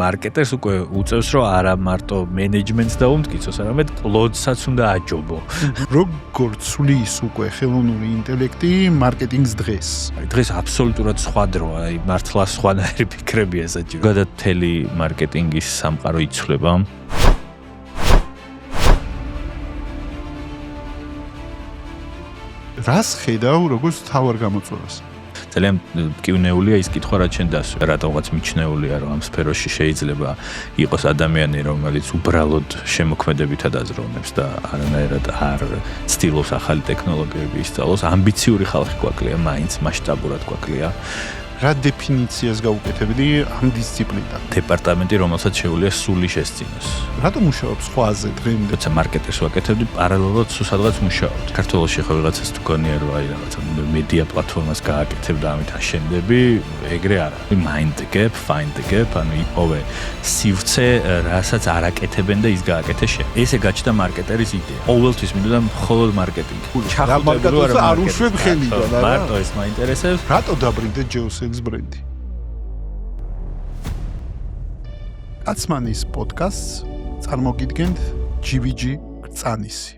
მარკეტერს უკვე უწევს, რომ არა მარტო მენეჯმენტს დაუმტკიცოს, არამედ კლოდსაც უნდა აჯობო. როგორც სulis უკვე ხელოვნური ინტელექტი მარკეტინგს დღეს. დღეს აბსოლუტურად სხვა დროა, მართლა სხვანაირი ფიქრებია საჭირო. გადათელი მარკეტინგის სამყარო იცვლება. რას ხედავ როგორც თავარ გამოწვევას? ძალიან მკივნეულია ის კითხვა, რაც შენ დასვე. რატომღაც მიჩნეულია, რომ ამ სფეროში შეიძლება იყოს ადამიანი, რომელიც უბრალოდ შემოქმედებითად აზროვნებს და არანაირად არ ცდილობს ახალი ტექნოლოგიები ისწავლოს. ამბიციური ხალხი გვაკლია, მაინც მასშტაბურად გვაკლია. რა დეფინიციას გაუკეთებდი ამ დისციპლინიდან? დეპარტამენტი, რომელსაც შეუძლია სული შესწინოს. რატომ მუშაობს ხვაზე დღემდე? როცა მარკეტერს ვაკეთებდი, პარალელურად სადღაც მუშაობდი. ქართველოში ხო ვიღაცას თუ გონია რომ აი რაღაცა მედია პლატფორმას გააკეთებ და ამით აშენდები, ეგრე არა. Mind the gap, find the gap, ანუ იპოვე სივრცე, რასაც არ აკეთებენ და ის გააკეთე შენ. ესე გაჩნდა მარკეტერის იდეა. ყოველთვის მინდოდა მხოლოდ მარკეტინგი. ჩახუტები არ უშვებ ხელიდან, არა? მარტო ეს მაინტერესებს. რატო დაბრინდე JeoSales ბრენდი? კაცმანის პოდკასტს წარმოგიდგენთ GVG კრწანისი.